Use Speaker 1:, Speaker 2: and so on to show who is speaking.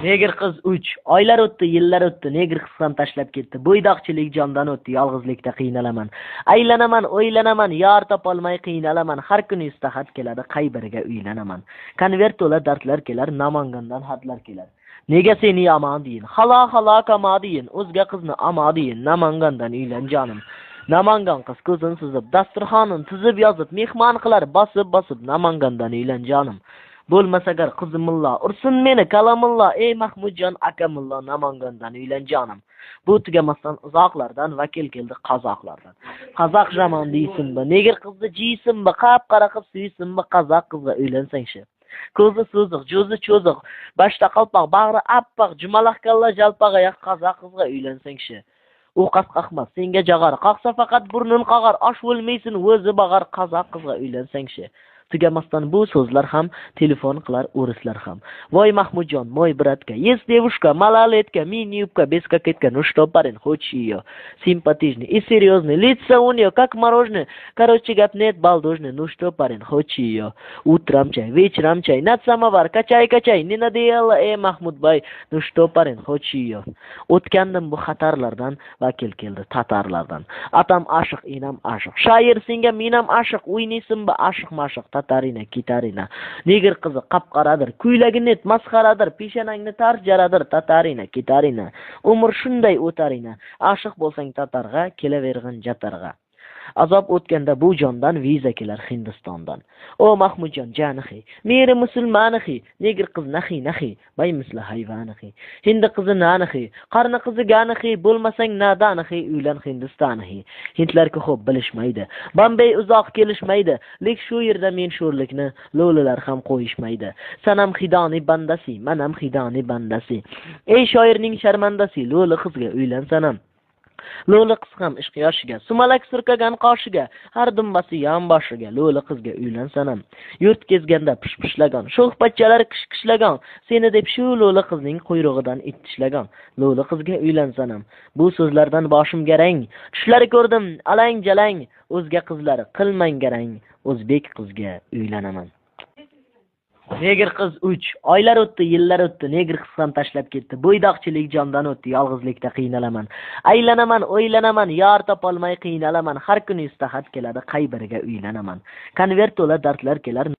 Speaker 1: Negir qiz 3. Oylar o'tdi, yillar o'tdi, negir qiz ham tashlab ketdi. Bo'ydoqchilik jondan o'tdi, yolg'izlikda qiynalaman. Aylanaman, o'ylanaman, yor topolmay qiynalaman. Har kuni istahat keladi, qay biriga uylanaman. Konvert to'la dardlar kelar, Namangandan xatlar kelar. Nega seni yomon deyin? Xalo kamo deyin, o'zga qizni amo deyin. Namangandan uylan jonim. Namangan qiz ko'zin suzib, dasturxonin tuzib yozib, mehmon qilar bosib, Namangandan uylan jonim. Bo'lmasa agar qizimillo ursin meni kalamillo, ey Mahmudjon akamillo, Namangandan uylan jonim. Bu tugamasdan uzoqlardan vakil keldi qozoqlardan. Qozoq jamon deysinmi, negir qizni jiysinmi, qap-qara qilib suysinmi, qozoq qizga uylansang-chi. Ko'zi so'ziq, jo'zi cho'ziq, boshda qalpoq, bag'ri appoq, jumalaq kalla jalpoq oyoq qozoq qizga uylansang-chi. U qasqaqmas, senga jag'ar, qaqsa faqat burnun qag'ar, osh bo'lmaysin, o'zi bag'ar, qozoq qizga uylansang-chi. Tugamasdan bu so'zlar ham telefon qilar o'rislar ham. Voy Mahmudjon, moy bratка, есть девушка, малолетка, мини-юбка, без кокетка, ну что, парень, хочешь ее? Симпатичный и серьезный, лицо у нее как мороженое, короче, гап нет, балдужный, ну что, парень, хочешь ее? Утром чай, вечером чай, над самовар, качай, не надоело, Mahmud boy, ну что, парень, хочешь ее? O'tgandim bu xatarlardan, vakil keldi tatarlardan. Atam ashiq, inam ashiq, shoir senga menam ashiq, o'ynaysinmi ashiq-mashiq, tatarina, kitarina. Negir qizi qap-qaradir, kuylagi net masxaradir, peshanangni tarj jaradir, tatarina, kitarina. Umr shunday o'tarina, ashiq bo'lsang tatarga, kelaverg'in jatarga. Azob o'tganda bu jondan viza kelar Hindistondan. O Mahmudjon janihi, meri musulmanihi, negir qiz nahi, bay misli hayvanihi. Hindi qizi nanihi, qarni qizi ganihi, bo'lmasang nadanihi, uylan Hindistonihi. Hindlarga xo'p bilishmaydi, Bombay uzoq kelishmaydi, lek shu yerda men sho'rlikni lo'lilar ham qo'yishmaydi. Sanam xidoni bandasi, manam xidoni bandasi. Ey shoirning sharmandasi, lo'li qizga uylan sanam. Lo'li qiz ham ishq yoshiga, sumalak surkagan qoshiga, har dumbasi yon boshiga, lo'li qizga uylan sanam. Yurt kezganda pish-pishlagan, sho'xpachchalar qish-qishlagan, seni deb shu lo'li qizning quyrug'idan ittishlagan, lo'li qizga uylan sanam. Bu so'zlardan boshim garang, tushlari ko'rdim alang-jalang, o'zga qizlar qilmang garang, o'zbek qizga uylanaman. Negir qiz 3. Oylar o'tdi, yillar o'tdi, negir qiz ham tashlab ketdi. Bo'ydoqchilik jondan o'tdi, yolg'izlikda qiynalaman. Aylanaman, o'ylanaman, yor topolmay qiynalaman. Har kuni istahat keladi, qay biriga uylanaman. Konvert to'la dardlar kelar.